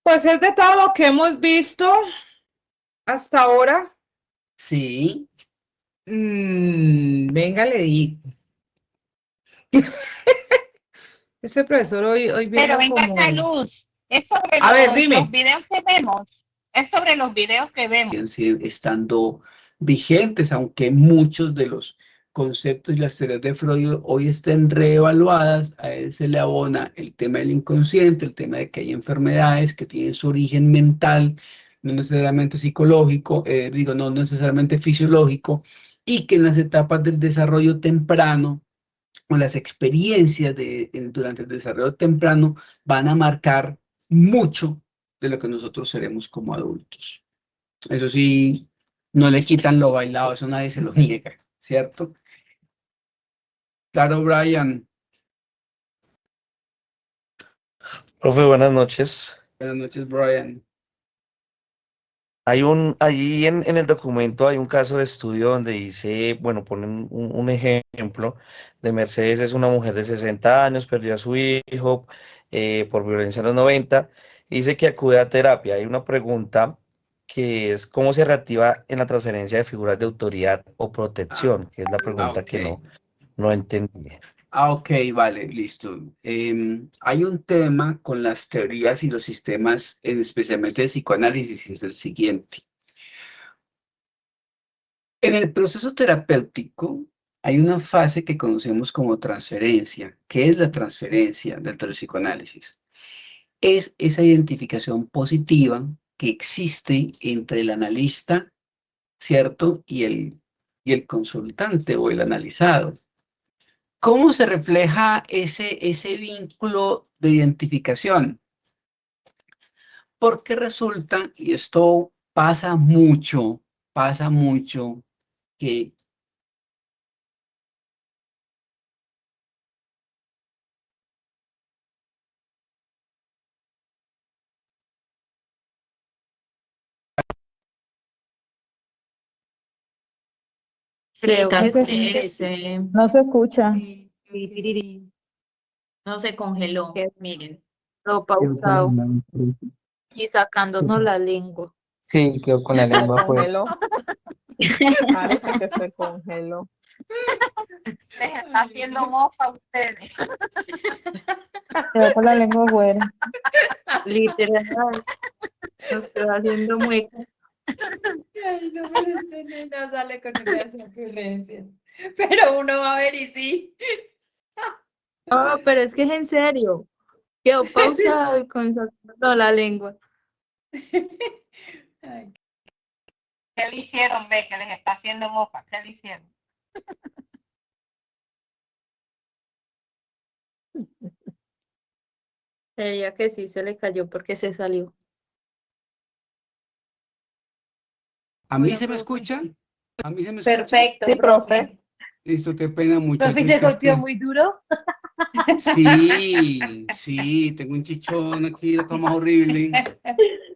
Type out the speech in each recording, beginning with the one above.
Pues es de todo lo que hemos visto hasta ahora. Sí. Venga, le digo. Este profesor hoy Pero viene venga como... acá, Luz, es sobre A ver, los dime. videos que vemos. Es sobre los videos que vemos. Siguen estando vigentes, aunque muchos de los conceptos y las teorías de Freud hoy estén reevaluadas. A él se le abona el tema del inconsciente, el tema de que hay enfermedades que tienen su origen mental, no necesariamente psicológico, no necesariamente fisiológico, y que en las etapas del desarrollo temprano o las experiencias durante el desarrollo temprano van a marcar mucho de lo que nosotros seremos como adultos. Eso sí, no le quitan lo bailado, eso nadie se lo niega, ¿cierto? Claro, Brian. Profe, buenas noches. Buenas noches, Brian. Allí en el documento hay un caso de estudio donde dice, bueno, ponen un ejemplo de Mercedes, es una mujer de 60 años, perdió a su hijo por violencia en los 90, y dice que acude a terapia. Hay una pregunta que es cómo se reactiva en la transferencia de figuras de autoridad o protección, que es la pregunta Ok. que no entendí. Ok, vale, listo. Hay un tema con las teorías y los sistemas, especialmente de psicoanálisis, y es el siguiente. En el proceso terapéutico hay una fase que conocemos como transferencia. ¿Qué es la transferencia dentro del psicoanálisis? Es esa identificación positiva que existe entre el analista, ¿cierto? Y el consultante o el analizado. ¿Cómo se refleja ese vínculo de identificación? Porque resulta, y esto pasa mucho, que Creo que No se, no se escucha. sí, creo que sí. no se congeló, Quedó miren. pausado y sacándonos la lengua. Sí, quedó con la Se lengua afuera. congeló. Parece que se congeló. Les está haciendo mofa a ustedes. Quedó con la lengua afuera. Literal, nos quedó haciendo mueca. Ay, no, pero este no sale con unas ocurrencias. Pero uno va a ver y sí. Oh, pero es que es en serio. Quedó pausado y con sacando la lengua. Ay, ¿Qué le hicieron, ve, que les está haciendo mofa? ¿Qué le hicieron? Creía que sí se le cayó porque se salió. a mí hola, se me profe. escucha. A mí se me escucha. Perfecto, Sí, profe. Listo, qué pena, Profe, muchachos. ¿se que es golpeó que- muy duro? Sí, tengo un chichón aquí, la cosa más horrible.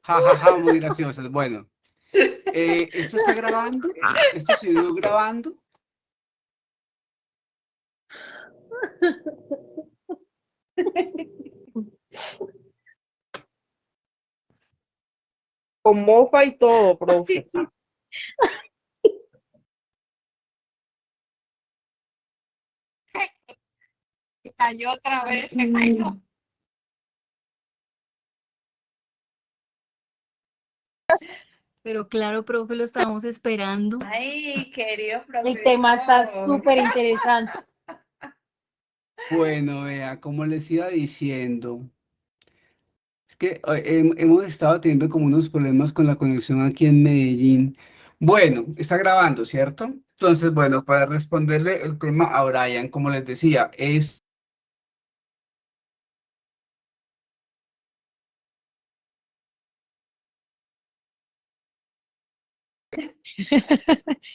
Ja, ja, ja, muy gracioso. Bueno, ¿esto está grabando? ¿Esto se ido grabando? Con mofa y todo, profe. Se cayó otra vez, se cayó. Pero claro, profe, lo estábamos esperando. Ay, querido El tema está profesor. súper interesante. Bueno, vea, como les iba diciendo, es que hemos estado teniendo como unos problemas con la conexión aquí en Medellín. Bueno, está grabando, ¿cierto? Entonces, bueno, para responderle el tema a Brian, como les decía, es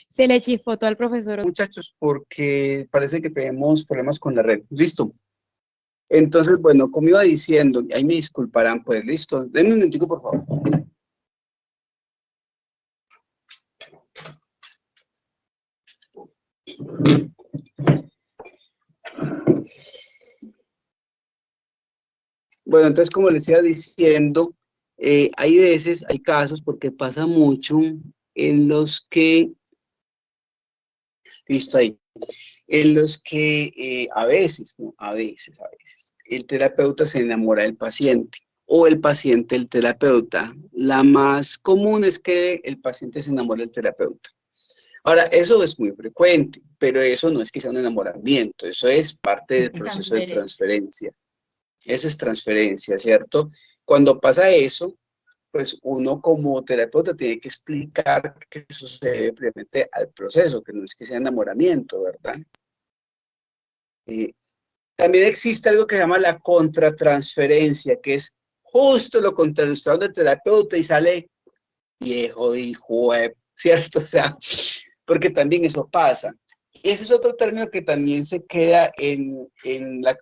Se le chispotó al profesor. muchachos, porque parece que tenemos problemas con la red. Listo. Entonces, bueno, como iba diciendo, ahí me disculparán, pues listo. Denme un minutico, por favor. Bueno, entonces, como les iba diciendo, Hay veces, hay casos, porque pasa mucho, en los que, listo ahí, en los que a veces, ¿no? A veces, el terapeuta se enamora del paciente o el paciente del terapeuta. La más común es que el paciente se enamore del terapeuta. Ahora, eso es muy frecuente, pero eso no es que sea un enamoramiento, eso es parte del proceso de transferencia. Esa es transferencia, ¿cierto? Cuando pasa eso, pues uno como terapeuta tiene que explicar que eso se debe previamente al proceso, que no es que sea enamoramiento, ¿verdad? También existe algo que se llama la contratransferencia, que es justo lo contrario, está donde el terapeuta y sale viejo y juez, ¿cierto? O sea, porque también eso pasa. Ese es otro término que también se queda en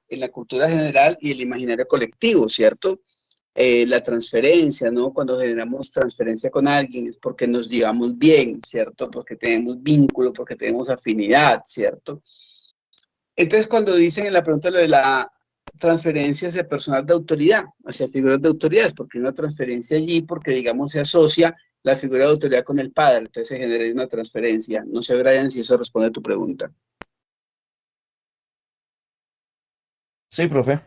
la cultura general y el imaginario colectivo, ¿cierto? La transferencia, ¿no? Cuando generamos transferencia con alguien es porque nos llevamos bien, ¿cierto? Porque tenemos vínculo, porque tenemos afinidad, ¿cierto? Entonces, cuando dicen en la pregunta lo de la transferencia hacia personal de autoridad, hacia figuras de autoridad, es porque hay una transferencia allí, porque, digamos, se asocia la figura de autoridad con el padre, entonces se genera una transferencia. No sé, Brian, si eso responde a tu pregunta. Sí, profe.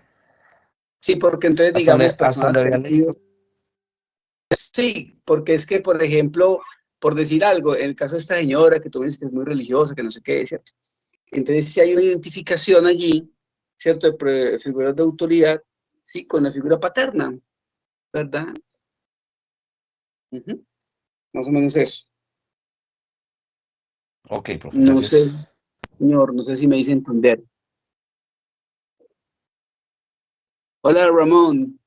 Sí, porque entonces, Hasta digamos, hasta personal donde había leído. sí, porque es que, por ejemplo, por decir algo, en el caso de esta señora que tú dices que es muy religiosa, que no sé qué, ¿cierto? Entonces, si hay una identificación allí, ¿cierto? De figuras de autoridad, sí, con la figura paterna, ¿verdad? Ujú. Más o menos eso. Ok, profe, No sé, gracias. señor, no sé si me hice entender. Hola, Ramón.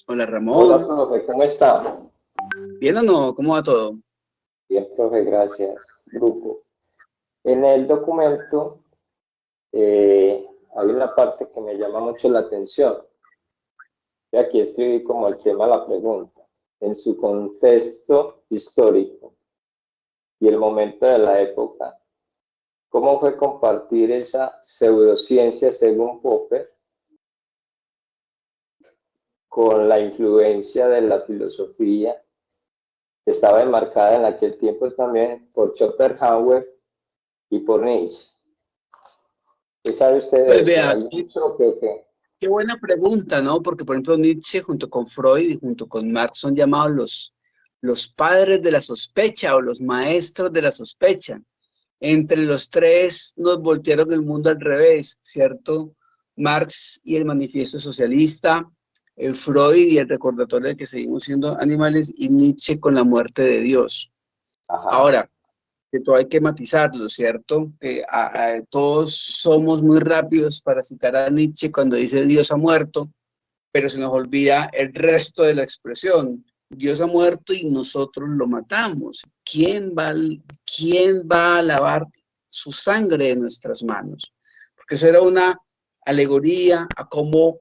Hola, Hola, Ramón. profe, ¿cómo está? ¿Bien o no? ¿Cómo va todo? Bien, profe, gracias. Grupo. En el documento hay una parte que me llama mucho la atención. Y aquí escribí como el tema de la pregunta. En su contexto histórico y el momento de la época, ¿cómo fue compartir esa pseudociencia según Popper con la influencia de la filosofía que estaba enmarcada en aquel tiempo también por Schopenhauer y por Nietzsche? ¿Qué sabe usted de Pues eso? vea, ¿Hay mucho que... qué buena pregunta, ¿no? Porque, por ejemplo, Nietzsche junto con Freud y junto con Marx son llamados los padres de la sospecha o los maestros de la sospecha. Entre los tres nos voltearon el mundo al revés, ¿cierto? Marx y el manifiesto socialista, Freud y el recordatorio de que seguimos siendo animales, y Nietzsche con la muerte de Dios. Ajá. Ahora, que todo hay que matizarlo, ¿cierto? Todos somos muy rápidos para citar a Nietzsche cuando dice Dios ha muerto, pero se nos olvida el resto de la expresión. Dios ha muerto y nosotros lo matamos. ¿Quién va a lavar su sangre de nuestras manos? Porque eso era una alegoría a cómo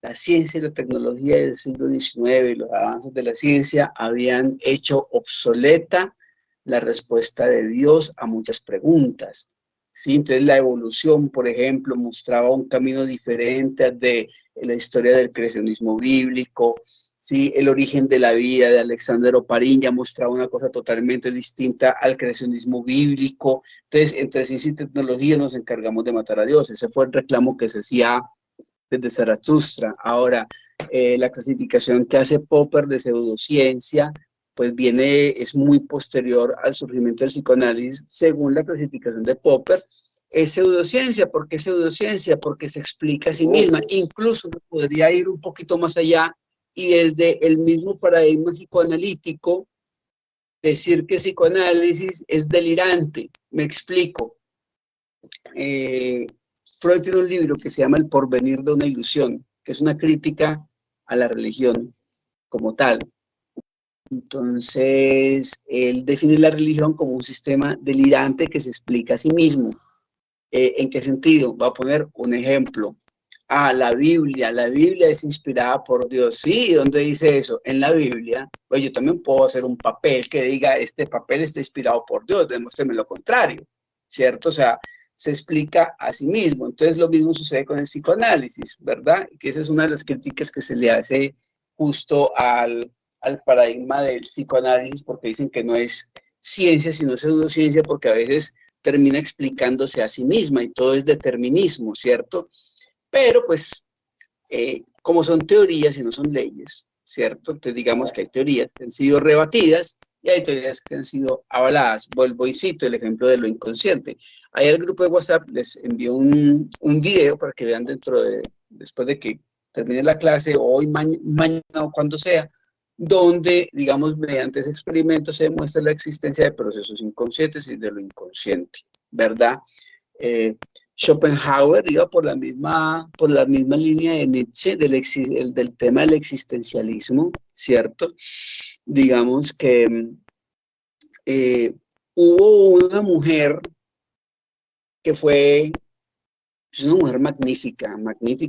la ciencia y la tecnología del siglo XIX y los avances de la ciencia habían hecho obsoleta la respuesta de Dios a muchas preguntas. ¿Sí? Entonces la evolución, por ejemplo, mostraba un camino diferente de la historia del creacionismo bíblico, ¿sí? El origen de la vida de Alexander Oparin ya mostraba una cosa totalmente distinta al creacionismo bíblico. Entonces, entre ciencia y tecnología nos encargamos de matar a Dios. Ese fue el reclamo que se hacía desde Zaratustra. Ahora, la clasificación que hace Popper de pseudociencia, pues es muy posterior al surgimiento del psicoanálisis, según la clasificación de Popper. Es pseudociencia. ¿Por qué pseudociencia? Porque se explica a sí misma. Incluso podría ir un poquito más allá y desde el mismo paradigma psicoanalítico decir que el psicoanálisis es delirante. Me explico. Freud tiene un libro que se llama El porvenir de una ilusión, que es una crítica a la religión como tal. Entonces, él define la religión como un sistema delirante que se explica a sí mismo. ¿En qué sentido? Va a poner un ejemplo. La Biblia es inspirada por Dios. Sí, ¿dónde dice eso? En la Biblia. Pues yo también puedo hacer un papel que diga, este papel está inspirado por Dios, demuéstrame lo contrario, ¿cierto? O sea, se explica a sí mismo. Entonces lo mismo sucede con el psicoanálisis, ¿verdad? Que esa es una de las críticas que se le hace justo al paradigma del psicoanálisis, porque dicen que no es ciencia, sino pseudociencia, porque a veces termina explicándose a sí misma y todo es determinismo, ¿cierto? Pero pues, como son teorías y no son leyes, ¿cierto? Entonces digamos que hay teorías que han sido rebatidas y hay teorías que han sido avaladas. Vuelvo y cito el ejemplo de lo inconsciente. Ahí al grupo de WhatsApp les envío un video para que vean después de que termine la clase, o hoy, mañana o cuando sea, donde, digamos, mediante ese experimento se demuestra la existencia de procesos inconscientes y de lo inconsciente, ¿verdad? Schopenhauer iba por la misma línea de Nietzsche del tema del existencialismo, ¿cierto? Digamos que hubo una mujer que es una mujer magnífica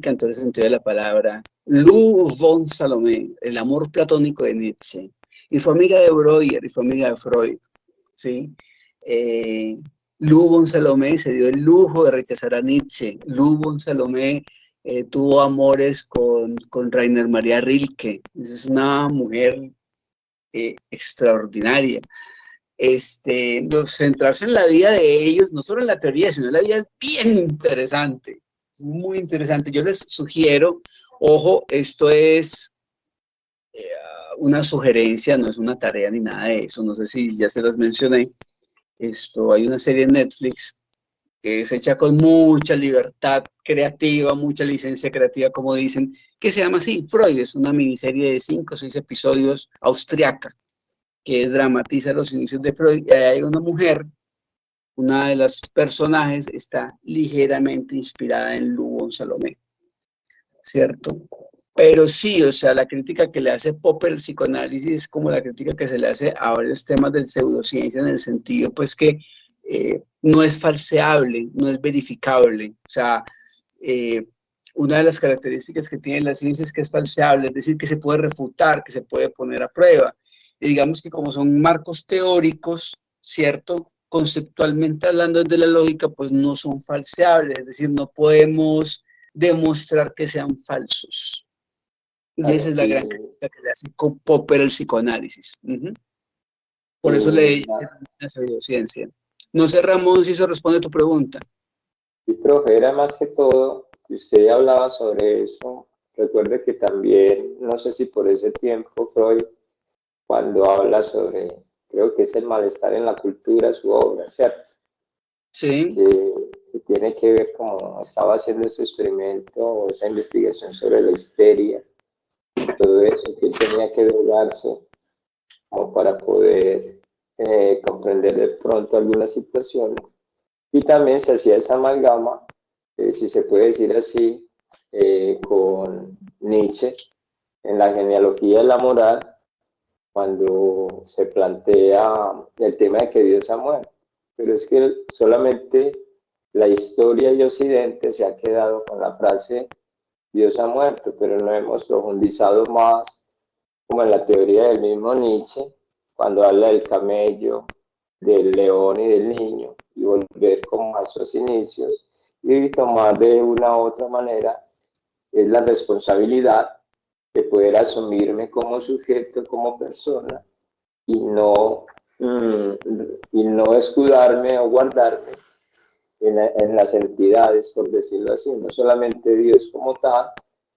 en todo el sentido de la palabra, Lou von Salomé, el amor platónico de Nietzsche, y fue amiga de Breuer y fue amiga de Freud, ¿sí? Lou von Salomé se dio el lujo de rechazar a Nietzsche. Lou von Salomé tuvo amores con Rainer Maria Rilke. Es una mujer extraordinaria. Centrarse en la vida de ellos, no solo en la teoría, sino en la vida, es bien interesante, es muy interesante. Yo les sugiero, ojo, esto es una sugerencia, no es una tarea ni nada de eso, no sé si ya se las mencioné. Hay una serie en Netflix que es hecha con mucha libertad creativa, mucha licencia creativa, como dicen, que se llama así, Freud. Es una miniserie de 5 o 6 episodios austriaca, que dramatiza los inicios de Freud. Y hay una mujer, una de las personajes está ligeramente inspirada en Lou von Salomé, ¿cierto? Pero sí, o sea, la crítica que le hace Popper al psicoanálisis es como la crítica que se le hace a varios temas de pseudociencia, en el sentido, pues, que no es falseable, no es verificable. O sea, una de las características que tiene la ciencia es que es falseable, es decir, que se puede refutar, que se puede poner a prueba. Y digamos que como son marcos teóricos, ¿cierto? Conceptualmente hablando desde la lógica, pues no son falseables, es decir, no podemos demostrar que sean falsos. Y esa es la gran crítica que le hace Popper al psicoanálisis. Por eso le dicen la pseudociencia. No sé, Ramón, si eso responde a tu pregunta. Sí, profe, era más que todo, que usted hablaba sobre eso. Recuerde que también, no sé si por ese tiempo, Freud, cuando habla sobre, creo que es el malestar en la cultura, su obra, ¿cierto? Sí. Que tiene que ver como estaba haciendo ese experimento o esa investigación sobre la histeria, todo eso, que tenía que drogarse como para poder comprender de pronto algunas situaciones. Y también se hacía esa amalgama, si se puede decir así, con Nietzsche en la genealogía de la moral, cuando se plantea el tema de que Dios ha muerto. Pero es que solamente la historia de Occidente se ha quedado con la frase Dios ha muerto, pero no hemos profundizado más, como en la teoría del mismo Nietzsche, cuando habla del camello, del león y del niño, y volver como a sus inicios, y tomar de una u otra manera es la responsabilidad de poder asumirme como sujeto, como persona, y no escudarme o guardarme en las entidades, por decirlo así, no solamente Dios como tal,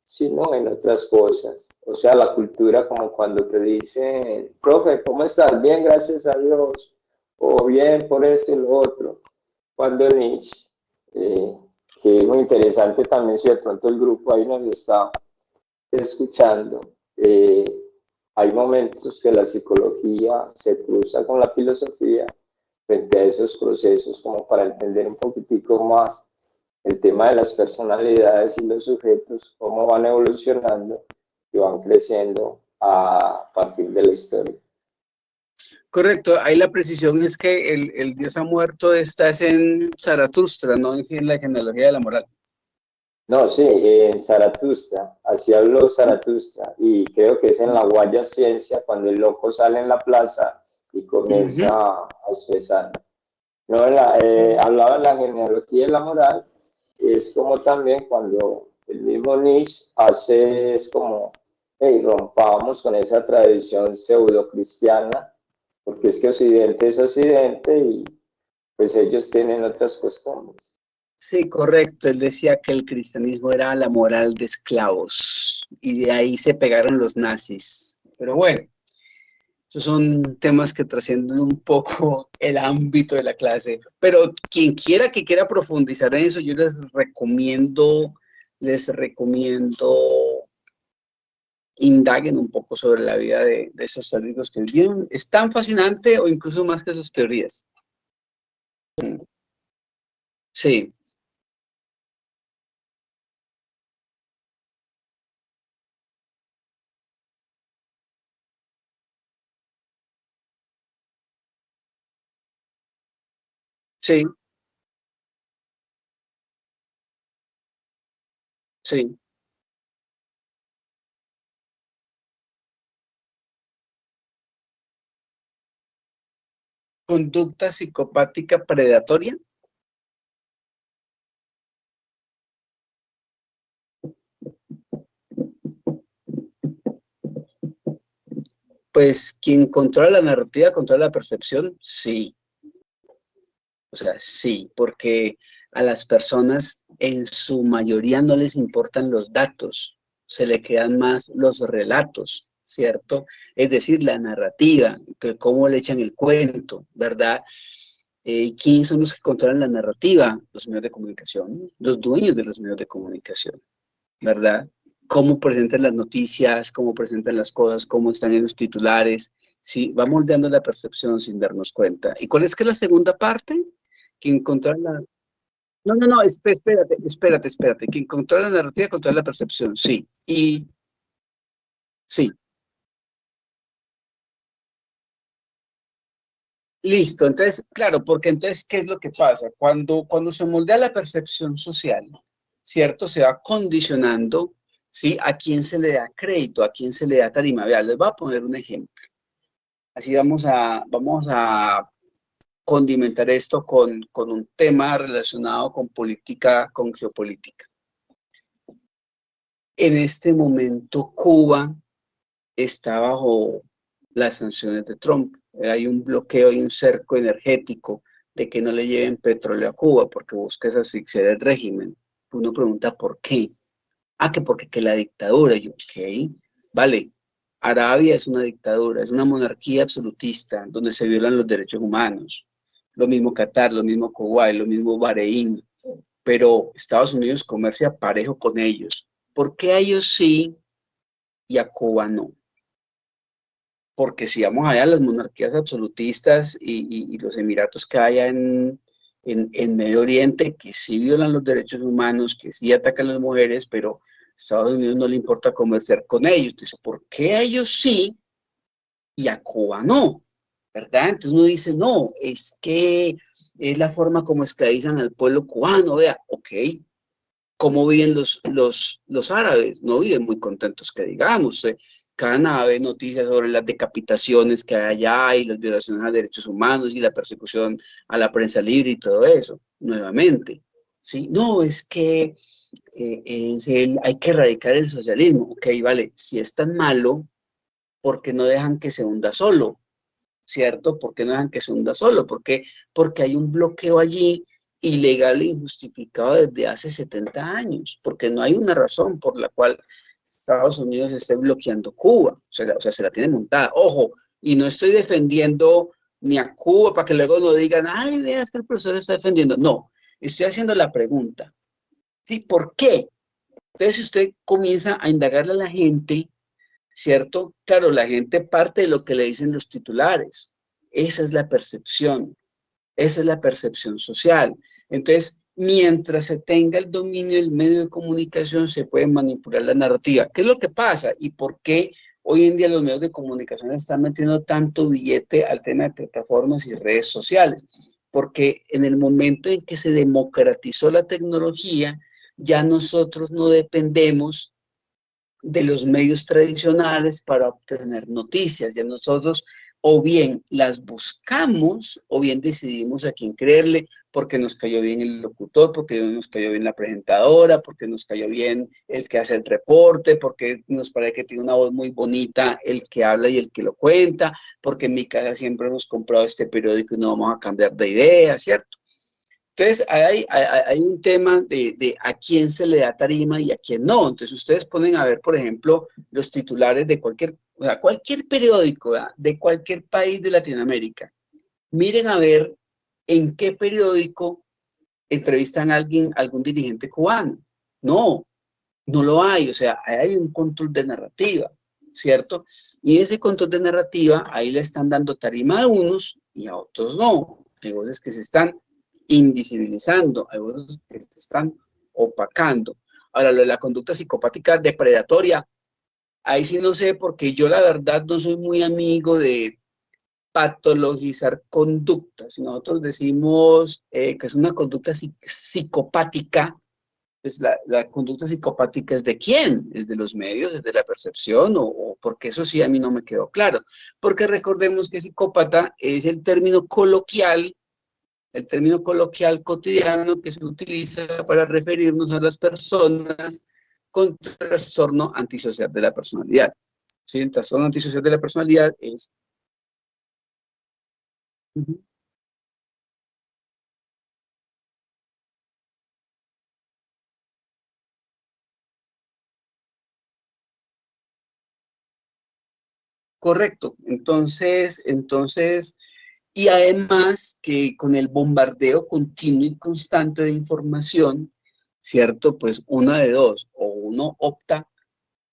sino en otras cosas. O sea, la cultura, como cuando te dicen, profe, ¿cómo estás? Bien, gracias a Dios, o bien por eso y lo otro. Cuando Nietzsche, que es muy interesante también, si de pronto el grupo ahí nos está escuchando, hay momentos que la psicología se cruza con la filosofía frente a esos procesos, como para entender un poquitico más el tema de las personalidades y los sujetos, cómo van evolucionando y van creciendo a partir de la historia. Correcto, ahí la precisión es que el Dios ha muerto está en Zaratustra, no en la genealogía de la moral. No, sí, en Zaratustra, así habló Zaratustra, y creo que es en la Guaya Ciencia, cuando el loco sale en la plaza y comienza a expresar. No, hablaba de la genealogía y la moral, es como también cuando el mismo Nietzsche hace, es como, hey, rompamos con esa tradición pseudo-cristiana, porque es que Occidente es Occidente y pues ellos tienen otras costumbres. Sí, correcto. Él decía que el cristianismo era la moral de esclavos y de ahí se pegaron los nazis. Pero bueno, esos son temas que trascienden un poco el ámbito de la clase. Pero quien quiera que quiera profundizar en eso, yo les recomiendo indaguen un poco sobre la vida de esos teóricos que viven. Es tan fascinante o incluso más que sus teorías. Sí, sí, sí. Conducta psicopática predatoria. Pues quien controla la narrativa controla la percepción, sí. O sea, sí, porque a las personas en su mayoría no les importan los datos, se le quedan más los relatos, ¿cierto? Es decir, la narrativa, que cómo le echan el cuento, ¿verdad? ¿Quiénes son los que controlan la narrativa? Los medios de comunicación, los dueños de los medios de comunicación, ¿verdad? Cómo presentan las noticias, cómo presentan las cosas, cómo están en los titulares, ¿sí? Va moldeando la percepción sin darnos cuenta. ¿Y cuál es que es la segunda parte? Quien controla la... No, no, no, espérate. Quien controla la narrativa controla la percepción, sí. Y sí, listo. Entonces, claro, porque entonces, ¿qué es lo que pasa? Cuando se moldea la percepción social, ¿cierto? Se va condicionando, ¿sí? A quién se le da crédito, a quién se le da tarima. Vea, les voy a poner un ejemplo. Así vamos a condimentar esto con un tema relacionado con política, con geopolítica. En este momento, Cuba está bajo las sanciones de Trump. Hay un bloqueo y un cerco energético de que no le lleven petróleo a Cuba porque busca asfixiar el régimen. Uno pregunta por qué. Ah, que porque que la dictadura. Yo, ok, vale. Arabia es una dictadura, es una monarquía absolutista donde se violan los derechos humanos. Lo mismo Qatar, lo mismo Kuwait, lo mismo Bahrein. Pero Estados Unidos comercia parejo con ellos. ¿Por qué a ellos sí y a Cuba no? Porque si vamos allá, las monarquías absolutistas y los emiratos que hay en Medio Oriente, que sí violan los derechos humanos, que sí atacan a las mujeres, pero a Estados Unidos no le importa comerciar con ellos. Entonces, ¿por qué a ellos sí y a Cuba no? ¿Verdad? Entonces uno dice, no, es que es la forma como esclavizan al pueblo cubano, vea, ok. ¿Cómo viven los árabes? No viven muy contentos, que digamos. Cada nada ve noticias sobre las decapitaciones que hay allá y las violaciones a derechos humanos y la persecución a la prensa libre y todo eso, nuevamente. ¿Sí? No, es que hay que erradicar el socialismo. Ok, vale, si es tan malo, ¿por qué no dejan que se hunda solo? ¿Cierto? ¿Por qué no dejan que se hunda solo? Porque hay un bloqueo allí ilegal e injustificado desde hace 70 años, porque no hay una razón por la cual Estados Unidos esté bloqueando Cuba, o sea, se la tiene montada. Ojo, y no estoy defendiendo ni a Cuba para que luego no digan, ay, veas que el profesor está defendiendo. No, estoy haciendo la pregunta, ¿sí? ¿Por qué? Entonces, si usted comienza a indagarle a la gente, ¿cierto? Claro, la gente parte de lo que le dicen los titulares. Esa es la percepción. Esa es la percepción social. Entonces, mientras se tenga el dominio del medio de comunicación, se puede manipular la narrativa. ¿Qué es lo que pasa? ¿Y por qué hoy en día los medios de comunicación están metiendo tanto billete al tema de plataformas y redes sociales? Porque en el momento en que se democratizó la tecnología, ya nosotros no dependemos de los medios tradicionales para obtener noticias. Ya nosotros o bien las buscamos, o bien decidimos a quién creerle, porque nos cayó bien el locutor, porque nos cayó bien la presentadora, porque nos cayó bien el que hace el reporte, porque nos parece que tiene una voz muy bonita el que habla y el que lo cuenta, porque en mi casa siempre hemos comprado este periódico y no vamos a cambiar de idea, ¿cierto? Entonces, hay un tema de a quién se le da tarima y a quién no. Entonces, ustedes ponen a ver, por ejemplo, los titulares de cualquier periódico, ¿verdad? De cualquier país de Latinoamérica. Miren a ver en qué periódico entrevistan a algún dirigente cubano. No, no lo hay. O sea, hay un control de narrativa, ¿cierto? Y ese control de narrativa, ahí le están dando tarima a unos y a otros no. Hay voces que se están invisibilizando, hay voces que se están opacando. Ahora, lo de la conducta psicopática depredatoria, ahí sí no sé, porque yo la verdad no soy muy amigo de patologizar conductas. Si nosotros decimos que es una conducta psicopática, pues la conducta psicopática es de quién, es de los medios, es de la percepción, o porque eso sí a mí no me quedó claro. Porque recordemos que psicópata es el término coloquial cotidiano que se utiliza para referirnos a las personas con trastorno antisocial de la personalidad. ¿Sí? El trastorno antisocial de la personalidad es... Correcto. Entonces, y además que con el bombardeo continuo y constante de información, ¿cierto? Pues una de dos, o uno opta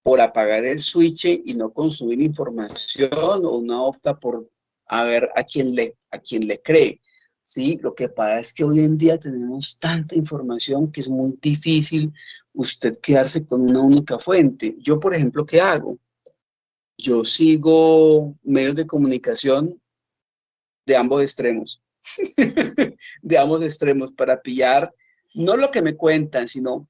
por apagar el switch y no consumir información, o uno opta por a ver a quién le cree, ¿sí? Lo que pasa es que hoy en día tenemos tanta información que es muy difícil usted quedarse con una única fuente. Yo, por ejemplo, ¿qué hago? Yo sigo medios de comunicación de ambos extremos, de ambos extremos para pillar no lo que me cuentan, sino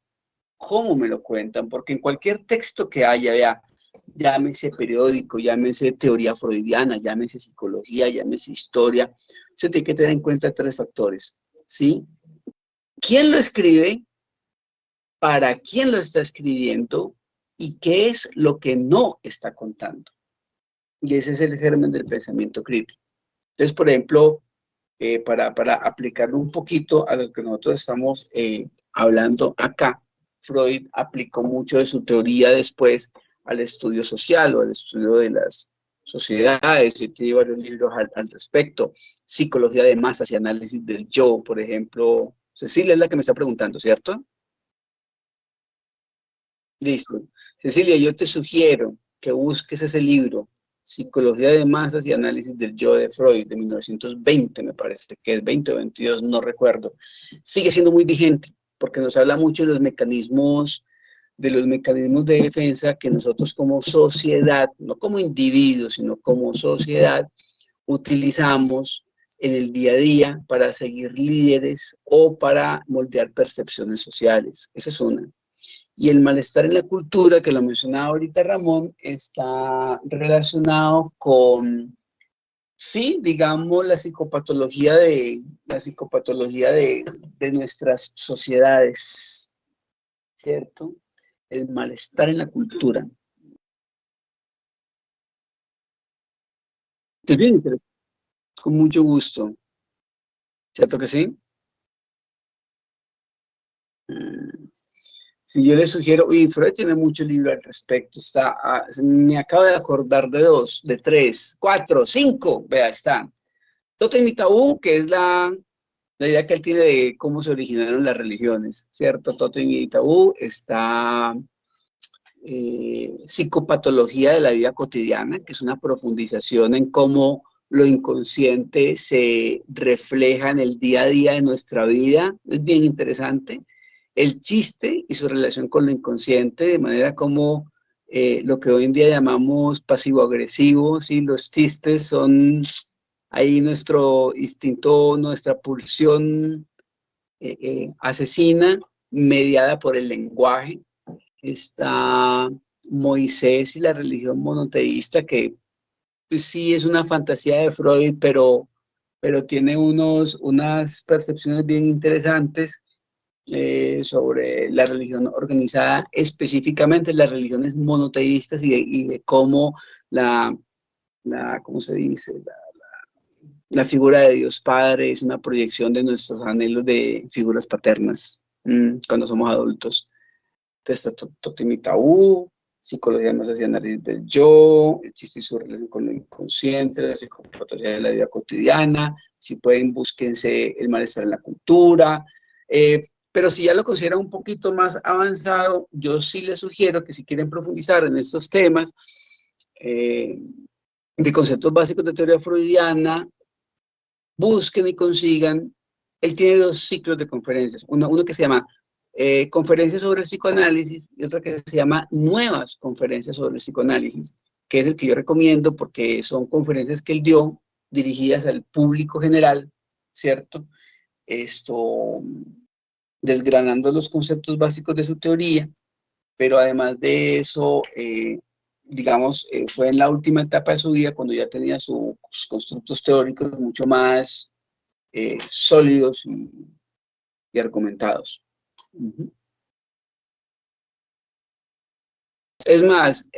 cómo me lo cuentan, porque en cualquier texto que haya, vea, llámese periódico, llámese teoría freudiana, llámese psicología, llámese historia, usted tiene que tener en cuenta tres factores, ¿sí? ¿Quién lo escribe? ¿Para quién lo está escribiendo? ¿Y qué es lo que no está contando? Y ese es el germen del pensamiento crítico. Entonces, por ejemplo, para aplicarlo un poquito a lo que nosotros estamos hablando acá, Freud aplicó mucho de su teoría después al estudio social o al estudio de las sociedades, y tiene varios libros al respecto, psicología de masas y análisis del yo, por ejemplo. Cecilia es la que me está preguntando, ¿cierto? Listo. Cecilia, yo te sugiero que busques ese libro, Psicología de masas y análisis del yo de Freud, de 1920, me parece que es 20 o 22, no recuerdo. Sigue siendo muy vigente, porque nos habla mucho de los mecanismos de defensa que nosotros como sociedad, no como individuos, sino como sociedad, utilizamos en el día a día para seguir líderes o para moldear percepciones sociales. Esa es una. Y el malestar en la cultura, que lo mencionaba ahorita Ramón, está relacionado con, sí, digamos, la psicopatología de nuestras sociedades, ¿cierto? El malestar en la cultura. Estoy bien interesante, con mucho gusto. ¿Cierto que sí? Si yo le sugiero, y Freud tiene muchos libros al respecto, me acabo de acordar de 2, de 3, 4, 5, vea, está. Tótem y Tabú, que es la idea que él tiene de cómo se originaron las religiones, ¿cierto? Tótem y Tabú, está psicopatología de la vida cotidiana, que es una profundización en cómo lo inconsciente se refleja en el día a día de nuestra vida, es bien interesante. El chiste y su relación con lo inconsciente, de manera como lo que hoy en día llamamos pasivo-agresivo, ¿sí? Los chistes son ahí nuestro instinto, nuestra pulsión asesina, mediada por el lenguaje. Está Moisés y la religión monoteísta, que sí es una fantasía de Freud, pero tiene unas percepciones bien interesantes sobre la religión organizada, específicamente las religiones monoteístas y de cómo ¿cómo se dice? La figura de Dios Padre es una proyección de nuestros anhelos de figuras paternas cuando somos adultos. Entonces está Totemitaú, psicología más hacia análisis del yo, el chiste y su relación con lo inconsciente, la psicopatología de la vida cotidiana. Si pueden, búsquense el malestar en la cultura. Pero si ya lo consideran un poquito más avanzado, yo sí les sugiero que si quieren profundizar en estos temas de conceptos básicos de teoría freudiana, busquen y consigan. Él tiene 2 ciclos de conferencias, uno que se llama Conferencias sobre el psicoanálisis y otra que se llama Nuevas Conferencias sobre el psicoanálisis, que es el que yo recomiendo porque son conferencias que él dio dirigidas al público general, ¿cierto? Desgranando los conceptos básicos de su teoría, pero además de eso, digamos, fue en la última etapa de su vida cuando ya tenía sus constructos teóricos mucho más sólidos y argumentados. Es más,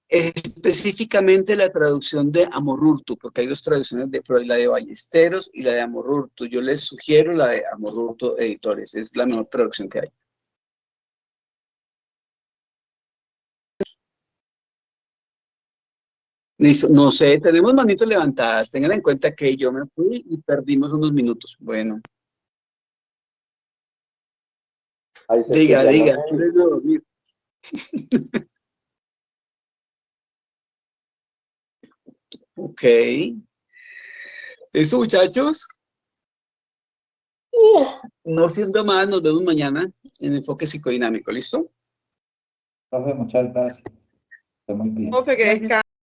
específicamente la traducción de Amorrurtu, porque hay 2 traducciones de Freud, la de Ballesteros y la de Amorrurtu. Yo les sugiero la de Amorrurtu Editores, es la mejor traducción que hay. Listo, no sé, tenemos manitos levantadas, tengan en cuenta que yo me fui y perdimos unos minutos. Bueno, Ahí se diga, escucha, diga, ¿no? ¿quieres dormir? Ok. ¿Eso, muchachos? No siendo más, nos vemos mañana en Enfoque Psicodinámico, ¿listo? Profe, muchas gracias. Está muy bien. Profe, que descanse.